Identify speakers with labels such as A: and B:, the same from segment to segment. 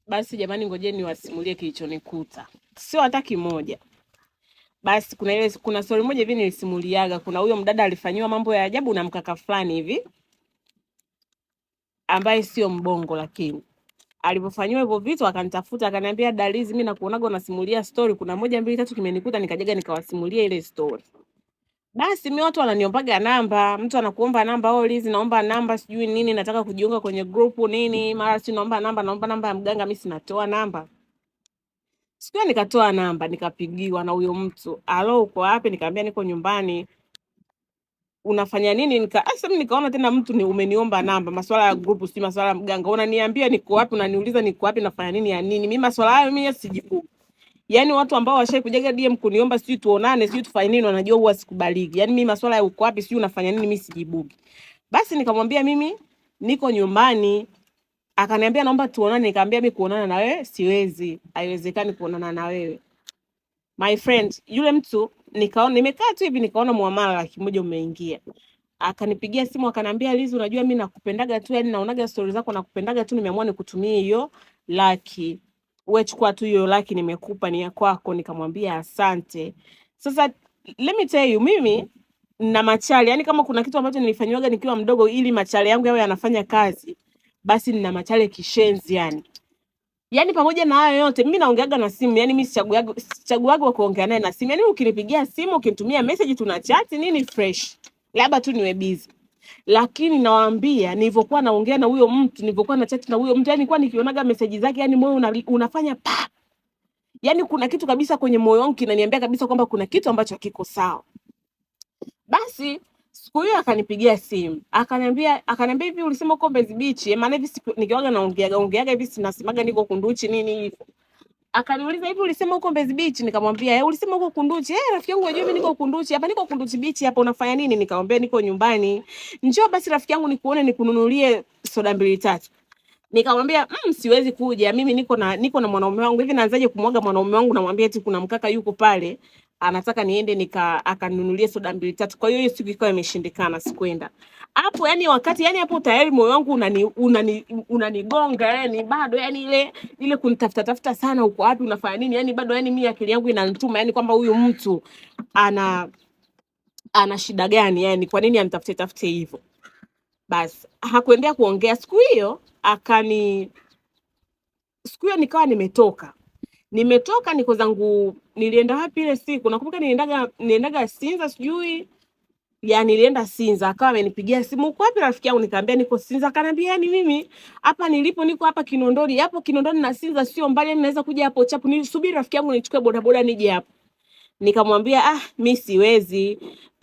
A: Basi jamani, ngojeni niwasimulie kilichonikuta. Sio hata kimoja. Basi kuna story moja hivi nilisimuliaga. Kuna huyo mdada alifanyiwa mambo ya ajabu na mkaka fulani hivi ambaye sio mbongo, lakini alipofanyiwa hivyo vitu akanitafuta akaniambia, Dalizi, mimi nakuonaga unasimulia story, kuna moja mbili tatu kimenikuta, nikajaga nikawasimulia ile story. Basi mimi watu wananiombaga namba, mtu anakuomba namba, oh Lizi naomba namba sijui nini, nataka kujiunga kwenye group nini, mara si naomba namba ya mganga, mimi sinatoa namba. Siku nikatoa namba, nikapigiwa na huyo mtu. Alo, uko wapi? Nikamwambia niko nyumbani. Unafanya nini? Nikaona tena mtu ni umeniomba namba, masuala ya group si masuala ya mganga. Unaniambia niko wapi, unaniuliza niko wapi, nafanya nini ya nini? Mimi masuala hayo mimi sijibu. Yaani watu ambao washai kujaga DM kuniomba sijui tuonane, sijui tufanye nini, wanajua huwa sikubaliki. Yaani mimi masuala ya uko wapi, sijui unafanya nini, mimi sijibu. Basi nikamwambia mimi niko nyumbani. Akaniambia naomba tuonane, nikamwambia mimi kuonana na wewe siwezi. Haiwezekani kuonana na wewe. My friend, yule mtu nikaona nimekaa tu hivi nikaona muamala 1,000 umeingia. Akanipigia simu akanambia, Lizi, unajua mimi nakupendaga tu, yani naonaga stories zako nakupendaga tu, nimeamua nikutumie hiyo 1,000. Wewe chukua tu hiyo 1,000 nimekupa, ni ya kwako. Nikamwambia asante. Sasa let me tell you, mimi na machali, yani kama kuna kitu ambacho nilifanywaga nikiwa mdogo ili machali yangu yawe yanafanya kazi, basi nina machali kishenzi yani. Yaani pamoja na hayo yote mimi naongeaga na simu, yani mimi sichaguaga wa kuongea naye na simu. Yaani ukinipigia simu, ukinitumia message tuna chat nini fresh. Labda tu niwe busy. Lakini nawaambia nilivyokuwa naongea na huyo mtu, nilivyokuwa na chat na huyo mtu, yani nilikuwa nikionaga message zake, yani moyo unafanya pa. Yaani kuna kitu kabisa kwenye moyo wangu kinaniambia kabisa kwamba kuna kitu ambacho kiko sawa. Basi siku hiyo akanipigia simu, akaniambia hivi ulisema uko Mbezi Beach? Maana hivi nikiwaga naongeaga hivi sinasemaga niko Kunduchi nini hivyo. Akaniuliza hivi ulisema uko Mbezi Beach? Nikamwambia ulisema uko Kunduchi. Rafiki yangu unajua mimi niko Kunduchi. Hapa niko Kunduchi Beach hapa, unafanya nini? Nikamwambia niko nyumbani. Njoo basi rafiki yangu nikuone nikununulie soda 2 3. Nikamwambia siwezi kuja. Mimi niko na mwanaume wangu. Hivi naanzaje kumwaga mwanaume wangu, namwambia eti kuna mkaka yuko pale anataka niende akanunulie soda 2 3. Kwa hiyo siku ikawa imeshindikana, sikwenda. Hapo yani wakati yani hapo tayari moyo wangu unanigonga yani bado yani ile kunitafuta sana, uko wapi, unafanya nini, yani bado yani mimi akili yangu inanituma yani kwamba huyu mtu ana shida gani, yani kwa nini anitafute hivyo. Basi hakuendea kuongea siku hiyo, siku hiyo nikawa nimetoka niko zangu, nilienda wapi ile siku? Nakumbuka niliendaga Sinza sijui. Yani nilienda Sinza, akawa amenipigia simu, uko wapi rafiki yangu? Nikamwambia niko Sinza. Akaniambia yani mimi hapa nilipo niko hapa Kinondoni. Hapo Kinondoni na Sinza sio mbali, naweza kuja hapo chapu. Nilisubiri rafiki yangu nichukue bodaboda nije hapo. Nikamwambia mimi siwezi,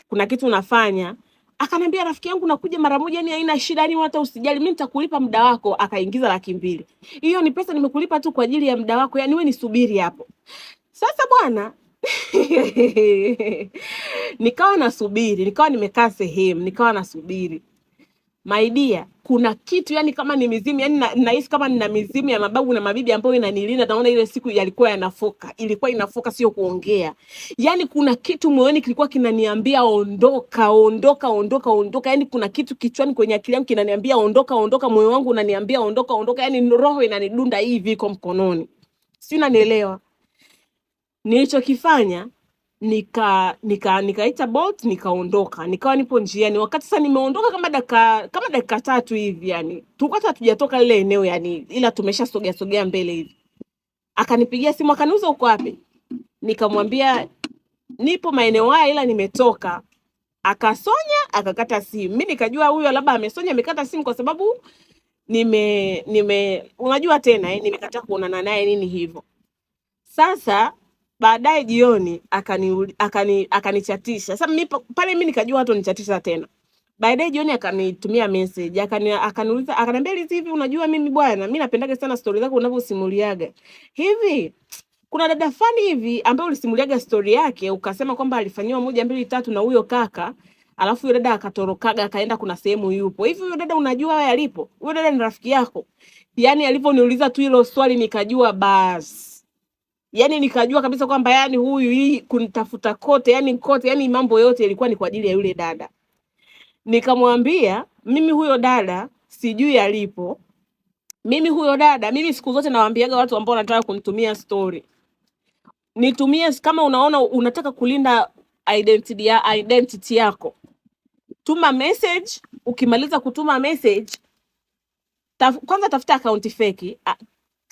A: kuna kitu nafanya. Akaniambia rafiki yangu nakuja mara moja, yani haina shida, yani hata usijali, mimi nitakulipa muda wako. Akaingiza 200,000. Hiyo ni pesa nimekulipa tu kwa ajili ya muda wako, yani wewe nisubiri hapo. Sasa bwana nikawa nasubiri, nikawa nimekaa sehemu, nikawa nasubiri. My dear, kuna kitu yani kama ni mizimu, yani nahisi kama nina mizimu ya mababu na mabibi ambayo inanilinda. Naona ile siku ilikuwa inafoka, sio kuongea. Yani kuna kitu moyoni kilikuwa kinaniambia ondoka. Yani kuna kitu kichwani kwenye akili yangu kinaniambia ondoka, moyo wangu unaniambia ondoka, yani roho inanidunda hivi iko mkononi. Si unanielewa? Nilichokifanya nikaita Bolt nikaondoka, nikawa nipo njiani. Wakati sasa nimeondoka kama dakika 3 hivi, yani tulikuwa hatujatoka ile eneo yani, ila tumeshasogea mbele hivi. Akanipigia simu akaniuliza uko wapi? Nikamwambia nipo maeneo haya ila nimetoka. Akasonya akakata simu. Mimi nikajua huyo labda amesonya amekata simu kwa sababu unajua tena nimekataa kuonana naye nini hivyo. Sasa baadaye jioni akanichatisha. Sasa mimi pale mimi nikajua watu wanichatisha tena. Baadaye jioni akanitumia message, akaniuliza, akaniambia Lizi, hivi unajua mimi bwana, mimi napendaga sana story zako unavyosimuliaga. Hivi kuna dada fani hivi ambaye ulisimuliaga story yake ukasema kwamba alifanywa 1 2 3 na huyo kaka, alafu huyo dada akatorokaga akaenda kuna sehemu yupo. Hivi huyo dada unajua wewe alipo? Huyo dada ni rafiki yako? Yani alivyoniuliza tu hilo swali nikajua basi. Yani nikajua kabisa kwamba yani huyu hii kunitafuta kote, yani mambo yote ilikuwa ni kwa ajili ya yule dada. Nikamwambia mimi huyo dada sijui alipo, Mimi huyo dada, mimi siku zote nawaambiaga watu ambao wanataka kunitumia story, nitumie kama unaona unataka kulinda identity yako, tuma message. Ukimaliza kutuma message, kwanza tafuta account fake,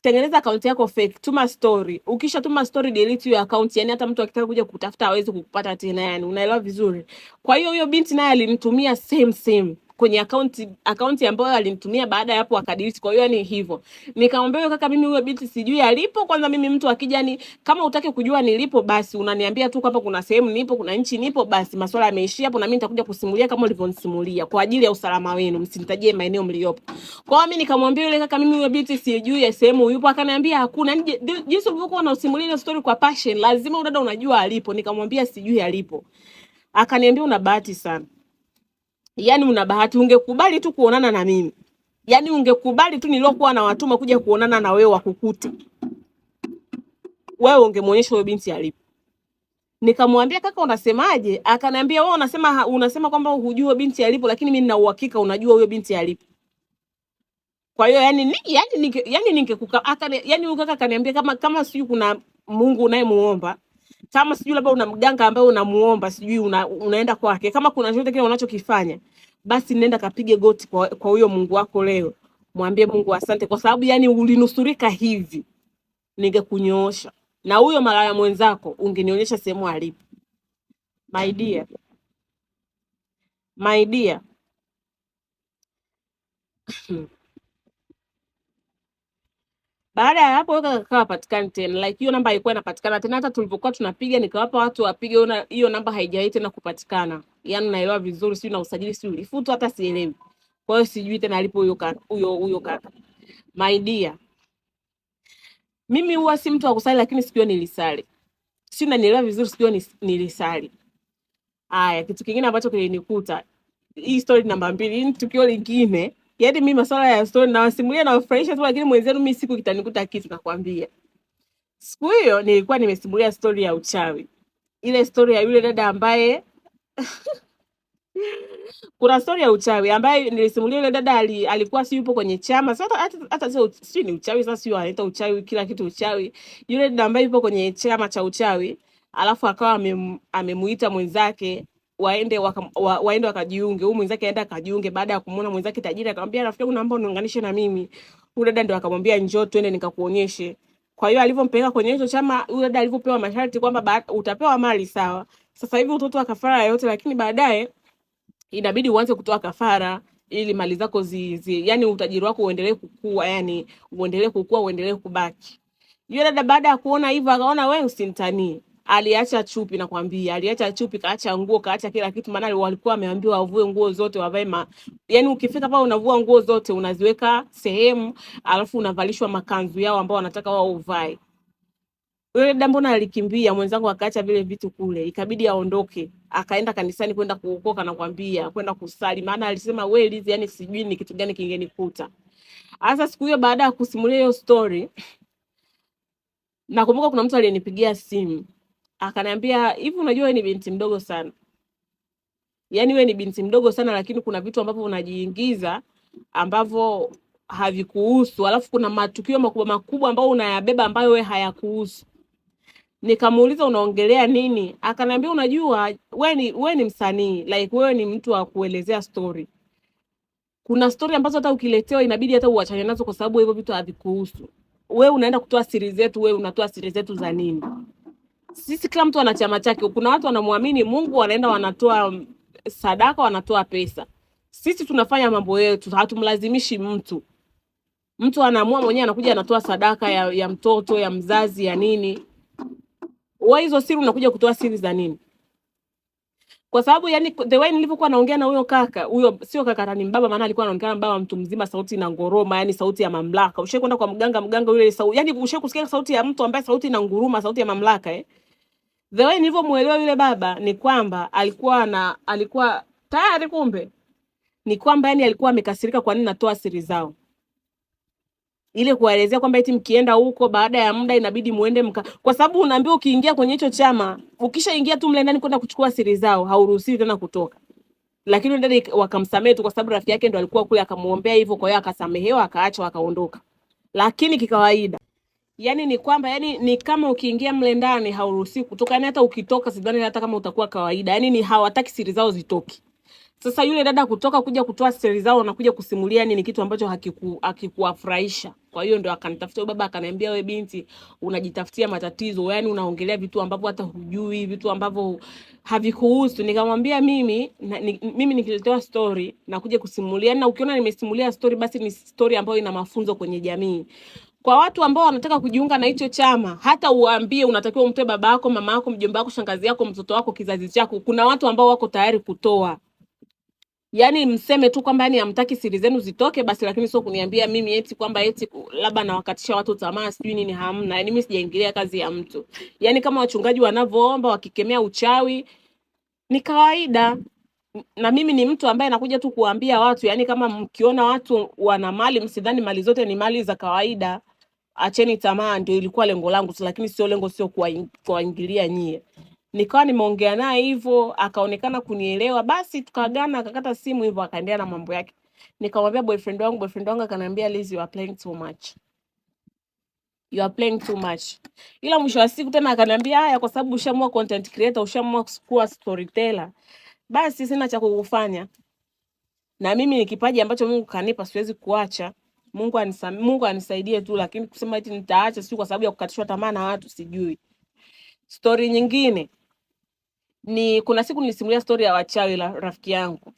A: tengeneza account yako fake, tuma story. Ukisha tuma story, delete hiyo account, yani hata mtu akitaka kuja kutafuta hawezi kukupata tena, yani unaelewa vizuri. Kwa hiyo huyo binti naye alinitumia same kwenye account ambayo alinitumia, baada ya hapo akadelete. Kwa hiyo yani hivyo nikamwambia huyo kaka, mimi huyo binti sijui alipo. Kwanza mimi mtu akija, ni kama utake kujua nilipo, basi unaniambia tu kwamba kuna sehemu nipo, kuna nchi nipo, basi masuala yameishia hapo, na mimi nitakuja kusimulia kama ulivyonisimulia kwa ajili ya usalama wenu, msinitajie maeneo mliopo. Kwa hiyo mimi nikamwambia yule kaka, mimi huyo binti sijui ya sehemu yupo. Akaniambia hakuna, jinsi ulivyokuwa unasimulia ile story kwa passion, lazima udada unajua alipo. Nikamwambia sijui alipo. Akaniambia una bahati sana. Yani una bahati, ungekubali tu kuonana na mimi. Yani ungekubali tu nilokuwa na watuma kuja kuonana na wewe wakukute. Wewe ungemuonyesha huyo binti alipo. Nikamwambia kaka, unasemaje? Akaniambia wewe unasema kwamba hujui binti alipo, lakini mimi nina uhakika unajua huyo binti alipo. Kwa hiyo yani ukaka akaniambia kama sijui kuna Mungu unayemuomba, kama sijui labda una mganga ambaye unamuomba, sijui unaenda kwake, kama kuna chochote kile unachokifanya, basi nenda kapige goti kwa huyo Mungu wako leo, mwambie Mungu asante, kwa sababu yani ulinusurika hivi, ningekunyoosha na huyo malaya mwenzako ungenionyesha sehemu alipo. My dear baada ya hapo kaka patikana tena, like hiyo namba ilikuwa inapatikana tena, hata tulipokuwa tunapiga nikawapa watu wapige, hiyo namba haijawahi tena kupatikana. Yani naelewa vizuri, sio na usajili sio ulifutwa, hata sielewi. Kwa hiyo sijui tena alipo huyo kaka. My dear, mimi huwa si mtu wa kusali, lakini sikio nilisali. Sio, unanielewa vizuri, sikio nilisali. Haya, kitu kingine ambacho kilinikuta, hii story namba 2, ni tukio lingine. Yaani mimi masuala ya story na wasimulia na wafurahisha tu, lakini mwenzenu mimi siku kitanikuta kitu nakwambia. Siku hiyo nilikuwa nimesimulia story ya uchawi. Ile story ya yule dada ambaye kuna story ya uchawi ambaye nilisimulia. Yule dada alikuwa si yupo kwenye chama. Sasa hata sio ni uchawi, sasa sio anaita uchawi, kila kitu uchawi. Yule dada ambaye yupo kwenye chama cha uchawi, alafu akawa amemuita mwenzake waende wakajiunge. Huyu mwenzake aenda akajiunge, baada ya kumuona mwenzake tajiri akamwambia, rafiki yangu naomba uniunganishe na mimi. Yule dada ndio akamwambia njoo twende nikakuonyeshe. Kwa hiyo alivyompeleka kwenye hizo chama, yule dada alivyopewa masharti kwamba utapewa mali sawa, sasa hivi utotoa kafara yote, lakini baadaye inabidi uanze kutoa kafara ili mali zako yani utajiri wako uendelee kukua, yani uendelee kukua, uendelee kubaki. Yule dada baada ya kuona hivyo akaona wewe usinitanie, aliacha chupi, nakwambia aliacha chupi, kaacha nguo, kaacha kila kitu, maana walikuwa wameambiwa wavue nguo zote, wavae yani ukifika pale unavua nguo zote, unaziweka sehemu, alafu unavalishwa makanzu yao ambao wanataka wao uvae. Yule dada mbona alikimbia, mwenzangu akaacha vile vitu kule, ikabidi aondoke, akaenda kanisani kwenda kuokoka, nakwambia kwenda kusali, maana alisema wewe Lizi, yani sijui ni kitu gani kingenikuta. Sasa siku hiyo baada ya kusimulia hiyo story, nakumbuka kuna mtu aliyenipigia simu akaniambia, hivi unajua wewe ni binti mdogo sana, yani wewe ni binti mdogo sana, lakini kuna vitu ambavyo unajiingiza ambavyo havikuhusu, alafu kuna matukio makubwa ambayo unayabeba ambayo wewe hayakuhusu. Nikamuuliza unaongelea nini? Akaniambia unajua wewe ni msanii, like wewe ni mtu wa kuelezea story. Kuna story ambazo hata ukiletewa inabidi hata uachane nazo kwa sababu hivyo vitu havikuhusu. Wewe unaenda kutoa siri zetu, wewe unatoa siri zetu za nini? Sisi kila mtu ana chama chake. Kuna watu wanamwamini Mungu, wanaenda wanatoa sadaka, wanatoa pesa. Sisi tunafanya mambo yetu, hatumlazimishi mtu. Mtu anaamua mwenyewe, anakuja anatoa sadaka ya mtoto, ya mzazi, ya nini. Wewe hizo siri unakuja kutoa siri za nini? Kwa sababu yani the way nilivyokuwa naongea na huyo kaka, huyo sio kaka, ni mbaba, maana alikuwa anaongea na mbaba mtu mzima, sauti na ngoroma, yani sauti ya mamlaka. Ushaje kwenda kwa mganga yule sauti, yani ushaje kusikia sauti ya mtu ambaye sauti na nguruma, sauti ya mamlaka The way nilivyomuelewa yule baba ni kwamba alikuwa tayari, kumbe ni kwamba yani alikuwa amekasirika kwa nini natoa siri zao. Ile kuelezea kwamba eti mkienda huko baada ya muda inabidi muende kwa sababu unaambiwa ukiingia kwenye hicho chama, ukishaingia tu mle ndani kwenda kuchukua siri zao, hauruhusiwi tena kutoka. lakini yule dada wakamsamehe tu kwa sababu rafiki yake ndo alikuwa kule, akamuombea hivyo, kwa hiyo akasamehewa, akaachwa, akaondoka. Lakini kikawaida, yani ni kwamba yani ni kama ukiingia mle ndani hauruhusiwi kutoka, yani hata ukitoka sidhani hata kama utakuwa kawaida, yani ni hawataki siri zao zitoki. Sasa yule dada kutoka kuja kutoa siri zao na kuja kusimulia ni kitu ambacho hakikuwafurahisha. Kwa hiyo ndio akanitafuta baba, akaniambia, wewe binti unajitafutia matatizo, yani unaongelea vitu ambavyo hata hujui, vitu ambavyo havikuhusu. Nikamwambia mimi nikiletewa story na kuja kusimulia, na ukiona nimesimulia story basi ni story ambayo ina mafunzo kwenye jamii. Kwa watu ambao wanataka kujiunga na hicho chama, hata uambie unatakiwa umtoe baba yako, mama yako, mjomba wako, shangazi yako, mtoto wako, kizazi chako, kuna watu ambao wako tayari kutoa. Yani mseme tu kwamba yani hamtaki siri zenu zitoke basi, lakini sio kuniambia mimi eti kwamba eti labda nawakatisha watu tamaa sijui nini, hamna. Yani mimi sijaingilia kazi ya mtu. Yani kama wachungaji wanavyoomba wakikemea uchawi ni kawaida, na mimi ni mtu ambaye nakuja tu kuambia watu, yani kama mkiona watu wana mali, msidhani mali zote ni mali za kawaida. Acheni tamaa, ndio ilikuwa lengo langu, lakini sio lengo sio kuwaingilia nyie. Nikawa nimeongea naye hivyo, akaonekana kunielewa, basi tukaagana, akakata simu hivyo, akaendelea na mambo yake. Nikamwambia boyfriend wangu akaniambia, Liz, you are playing too much. You are playing too much. Ila mwisho wa siku tena akaniambia, haya, kwa sababu ushamua content creator, ushamua kuwa storyteller, basi sina cha kukufanya. Na mimi ni kipaji ambacho Mungu kanipa, siwezi kuacha. Mungu anisaidie tu, lakini kusema eti nitaacha si kwa sababu ya kukatishwa tamaa na watu sijui. Story nyingine ni kuna siku nilisimulia story ya wachawi la rafiki yangu.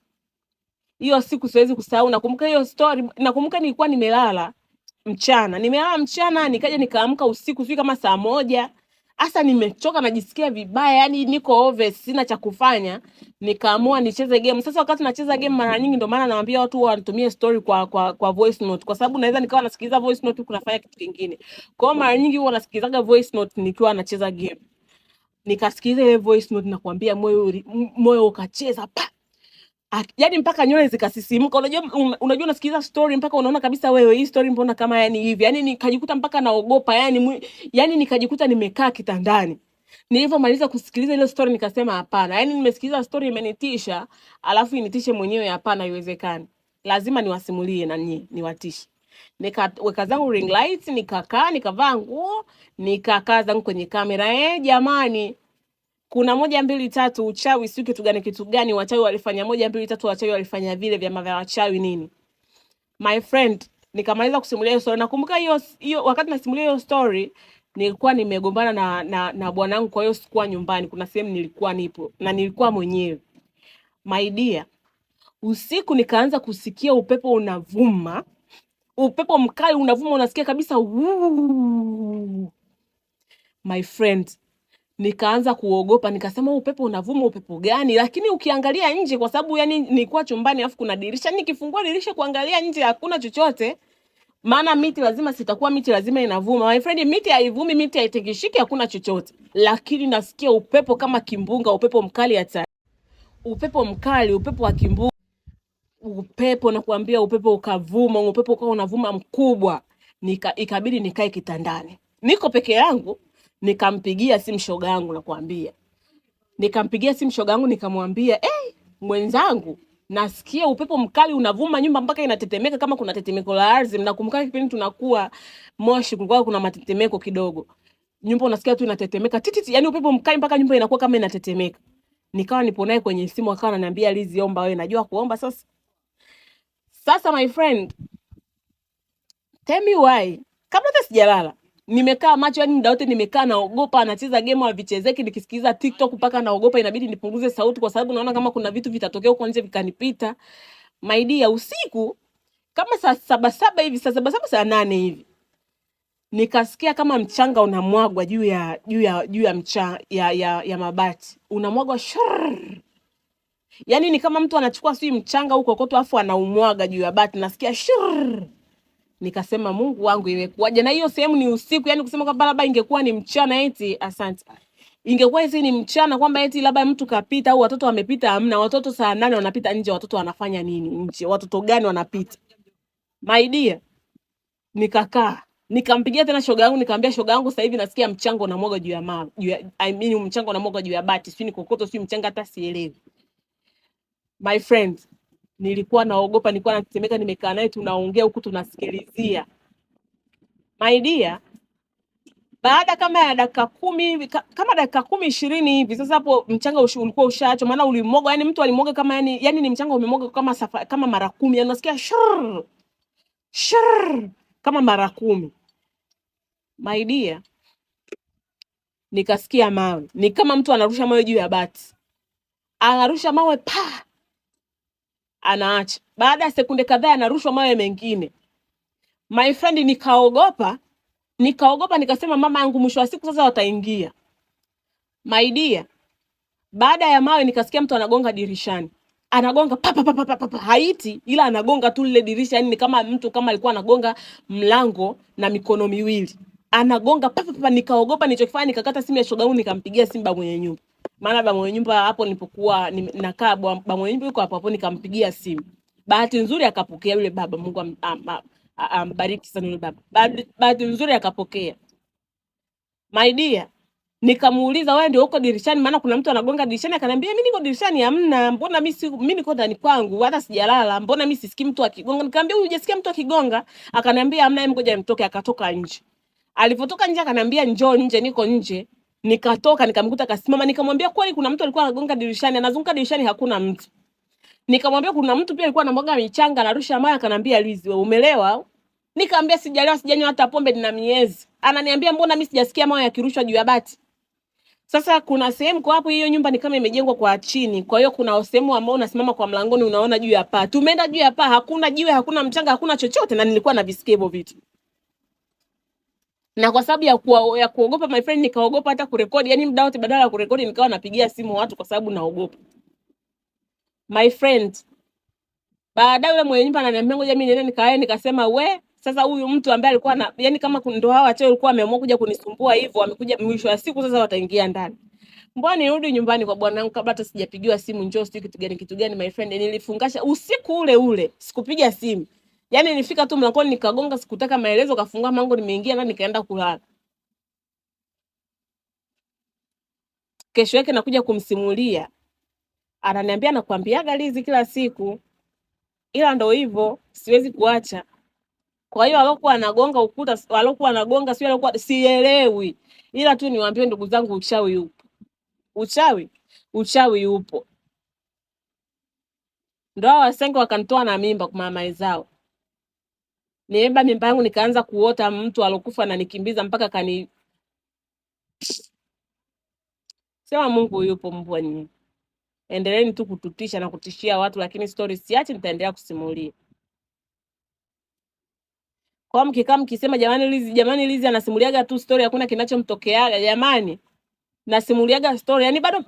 A: Hiyo siku siwezi kusahau, nakumbuka hiyo story, nakumbuka nilikuwa nimelala mchana, nikaja nikaamka usiku sio kama saa 1. Asa nimechoka, najisikia vibaya, yani niko over, sina cha kufanya, nikaamua nicheze game. Sasa wakati nacheza game mara nyingi, ndio maana naambia watu wanitumie story kwa voice note, kwa sababu naweza nikawa nasikiliza voice note kunafanya kitu kingine. Kwa hiyo mara nyingi huwa nasikilizaga voice note nikiwa nacheza game. Nikasikiliza ile voice note, nakwambia moyo ukacheza pa. Yaani mpaka nywele zikasisimuka. Unajua unasikiliza story mpaka unaona kabisa wewe hii story mbona kama yani hivi. Yaani nikajikuta mpaka naogopa, yani nikajikuta nimekaa kitandani. Nilipomaliza kusikiliza ile story nikasema hapana. Yaani nimesikiliza story imenitisha, alafu initishe mwenyewe, hapana, haiwezekani. Lazima niwasimulie na nyinyi, niwatishe. Nikaweka zangu ring light, nikakaa, nikavaa nguo, nikakaa zangu kwenye kamera. Jamani, kuna 1 2 3 uchawi sio kitu gani, wachawi walifanya 1 2 3, wachawi walifanya vile vyama vya wachawi nini. My friend, nikamaliza kusimulia hiyo story. Nakumbuka hiyo wakati nasimulia hiyo story nilikuwa nimegombana na bwanangu, kwa hiyo sikuwa nyumbani, kuna sehemu nilikuwa nipo na nilikuwa mwenyewe. My dear, usiku nikaanza kusikia upepo unavuma, upepo mkali unavuma, unasikia kabisa my friend, nikaanza kuogopa, nikasema upepo unavuma, upepo gani? Lakini ukiangalia nje, kwa sababu yani nilikuwa chumbani afu kuna dirisha, nikifungua dirisha kuangalia nje hakuna chochote, maana miti lazima sitakuwa miti lazima inavuma. My friend, miti haivumi, miti haitikishiki, hakuna chochote, lakini nasikia upepo kama kimbunga, upepo mkali hata upepo mkali, upepo wa kimbunga, upepo nakwambia, upepo ukavuma, upepo ukawa unavuma mkubwa. Ikabidi nikae kitandani, niko peke yangu. Nikampigia simu shoga yangu, nakwambia. Nikampigia simu shoga yangu nikamwambia, mwenzangu, nasikia upepo mkali unavuma, nyumba mpaka inatetemeka kama kuna tetemeko la ardhi. Nakumbuka kipindi tunakuwa Moshi kulikuwa kuna matetemeko kidogo. Nyumba unasikia tu inatetemeka tititi, yani upepo mkali mpaka nyumba inakuwa kama inatetemeka. Nikawa nipo naye kwenye simu, akawa ananiambia, Liz, omba wewe, najua kuomba sasa. Sasa my friend, tell me why, kabla hata sijalala nimekaa macho, yani muda wote nimekaa naogopa, anacheza game wa vichezeki, nikisikiliza TikTok mpaka naogopa, inabidi nipunguze sauti kwa sababu naona kama kuna vitu vitatokea huko nje vikanipita. My dear, usiku kama saa 7 hivi, saa 7 saa 8 hivi, nikasikia kama mchanga unamwagwa juu ya mchanga ya mabati, unamwagwa shurr. Yani ni kama mtu anachukua sui mchanga huko kokoto afu anaumwaga juu ya bati, nasikia shurr. Nikasema Mungu wangu, imekuaje? Na hiyo sehemu ni usiku, yani kusema kwamba labda ingekuwa ni mchana eti, asante, ingekuwa hizi ni mchana kwamba eti labda mtu kapita au watoto wamepita, hamna. Watoto saa 8 wanapita nje, watoto wanafanya nini nje? Watoto gani wanapita? My dear, nikakaa, nikampigia tena shoga yangu, nikamwambia shoga yangu, sasa hivi nasikia mchanga unamwaga juu ya mawe, mchanga unamwaga juu ya bati, sio ni kokoto, sio mchanga, hata sielewi. My friend, nilikuwa naogopa, nilikuwa natetemeka, nimekaa naye tunaongea huku tunasikilizia. My dear, baada kama ya dakika 10 kama dakika 10-20 hivi, sasa hapo mchanga ulikuwa ushaachwa, maana ulimoga, yani mtu alimoga kama yani ni mchanga umemoga kama mara 10, yani unasikia shur shur kama mara 10. My dear, nikasikia mawe, ni kama mtu anarusha mawe juu ya bati, anarusha mawe pa, anaacha. Baada ya sekunde kadhaa anarushwa mawe mengine. My friend, nikaogopa, nikasema mama yangu, mwisho wa siku sasa wataingia. My dear, baada ya mawe nikasikia mtu anagonga dirishani, anagonga papa papa papa, haiti, ila anagonga tu lile dirisha, yani ni kama mtu kama alikuwa anagonga mlango na mikono miwili, anagonga papa papa. Nikaogopa, nilichokifanya nikakata simu ya shoga yangu, nikampigia simu baba mwenye nyumba, maana baba mwenye nyumba hapo nilipokuwa nakaa, baba mwenye nyumba yuko hapo hapo, nikampigia simu. Bahati nzuri akapokea yule baba, Mungu ambariki sana yule baba. Bahati nzuri akapokea. My dear, nikamuuliza wewe ndio uko dirishani, maana kuna mtu anagonga dirishani. Akaniambia mimi niko dirishani. Hamna, mbona mimi niko ndani kwangu, hata sijalala, mbona mimi sisikii mtu akigonga? Nikamwambia hujasikia mtu akigonga? Akaniambia hamna, hebu ngoja nimtoke. Akatoka nje. Alipotoka nje akaniambia njoo nje, niko nje. Nikatoka nikamkuta kasimama, nikamwambia kwani kuna mtu alikuwa anagonga dirishani? Anazunguka dirishani, hakuna mtu. Nikamwambia kuna mtu pia alikuwa anamwaga michanga, anarusha mawe. Akaniambia Lizi, wewe umelewa? Nikamwambia sijalewa, sijanywa hata pombe, nina miezi. Ananiambia mbona mimi sijasikia mawe yakirushwa juu ya bati? Sasa kuna sehemu kwa hapo, hiyo nyumba ni kama imejengwa kwa chini. Kwa hiyo kuna sehemu ambao unasimama kwa mlangoni unaona juu ya paa. Tumeenda juu ya paa, hakuna jiwe, hakuna mchanga, hakuna chochote, na nilikuwa na visikia hivyo vitu. Na kwa sababu ya kuogopa my friend, nikaogopa hata kurekodi. Yani muda wote badala ya kurekodi nikawa napigia simu watu kwa sababu naogopa. My friend, baadaye yule mwenye nyumba ananiambia ngoja mimi niende nikae. Nikasema we, sasa huyu mtu ambaye alikuwa yani kama ndo hawa wachawi walikuwa wameamua kuja kunisumbua hivyo, amekuja mwisho wa siku sasa wataingia ndani. Mbona nirudi nyumbani kwa bwana wangu kabla hata sijapigiwa simu, njoo sio kitu gani my friend. Nilifungasha usiku ule, sikupiga simu. Yani nilifika tu mlangoni nikagonga, sikutaka maelezo, kafungua mlango, nimeingia na nikaenda kulala. Kesho yake nakuja kumsimulia, ananiambia nakwambiaga Lizi kila siku, ila ndo hivyo siwezi kuacha. Kwa hiyo alokuwa anagonga ukuta, alokuwa anagonga sio, alokuwa sielewi, ila tu niwaambie ndugu zangu, uchawi upo. Uchawi upo. Ndio wasenge wakanitoa na mimba kwa mama zao. Niemba mimba yangu nikaanza kuota mtu alokufa na nikimbiza mpaka Sema Mungu yupo mbwa nyinyi. Endeleeni tu kututisha na kutishia watu, lakini stories siache, nitaendelea kusimulia. Kwa mkikaa mkisema jamani Lizi anasimuliaga tu story, hakuna kinachomtokeaga, jamani. Nasimuliaga story, yani bado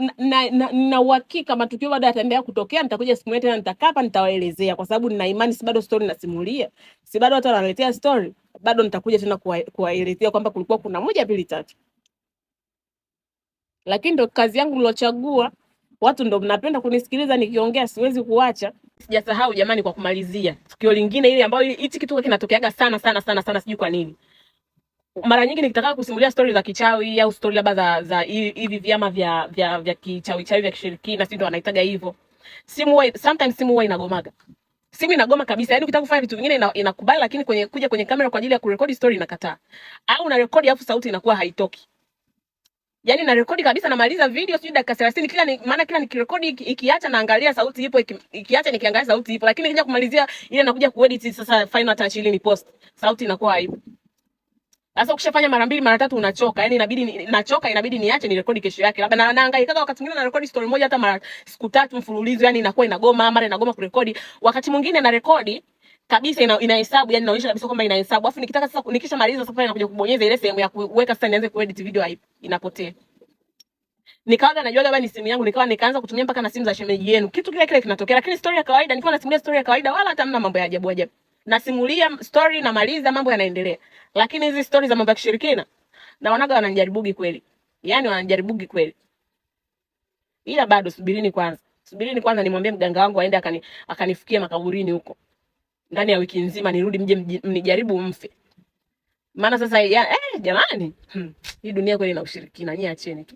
A: na uhakika matukio bado yataendelea kutokea. Nitakuja siku moja tena nitakaa hapa nitawaelezea, kwa sababu nina imani si bado story nasimulia, si bado watu wanaletea story, bado nitakuja tena kuwaelezea kwamba kulikuwa kuna 1 2 3. Lakini ndo kazi yangu nilochagua. Watu ndo mnapenda kunisikiliza nikiongea, siwezi kuacha. Sijasahau jamani, kwa kumalizia, tukio lingine ile ambayo hichi kitu kinatokeaga sana sijui kwa nini. Mara nyingi nikitaka kusimulia story za kichawi au story labda za hivi vyama vya kichawi vya kishirikina, si ndo wanaitaga hivyo. Sometimes simu huwa inagomaga. Simu inagoma kabisa. Yaani ukitaka kufanya vitu vingine inakubali, lakini kuja kwenye kamera kwa ajili ya kurekodi story inakataa. Au na rekodi afu sauti inakuwa haitoki. Yaani na rekodi kabisa, namaliza video sijui dakika 30, maana kila nikirekodi ikiacha naangalia sauti ipo, ikiacha nikiangalia sauti ipo, lakini nikija kumalizia ile nakuja kuedit sasa final touch ili ni post, sauti inakuwa haipo. Sasa ukishafanya mara 2 mara 3 unachoka. Yaani inabidi niache nirekodi kesho yake. Labda nahangaika wakati mwingine na rekodi story moja hata mara siku 3 mfululizo, yani inakuwa inagoma, mara inagoma kurekodi. Wakati mwingine na rekodi kabisa inahesabu, yani inaonyesha kabisa kwamba inahesabu. Alafu nikitaka sasa nikishamaliza safari nakuja kubonyeza ile sehemu ya kuweka sasa nianze kuedit video, haipo, inapotea. Nikawaga najua labda ni simu yangu, nikaanza kutumia mpaka na simu za shemeji yenu. Kitu kile kinatokea, lakini story ya kawaida, nilikuwa nasimulia story ya kawaida, wala hata mna mambo ya ajabu. Nasimulia story na maliza, mambo yanaendelea. Lakini hizi stories za mambo ya kishirikina naonaga wananijaribugi kweli. Yaani wananijaribugi kweli. Ila bado subirini kwanza nimwambie mganga wangu aende akanifikia makaburini huko. Ndani ya wiki nzima nirudi mje mnijaribu mfe. Maana sasa jamani, hii dunia kweli ina ushirikina, nyie acheni tu.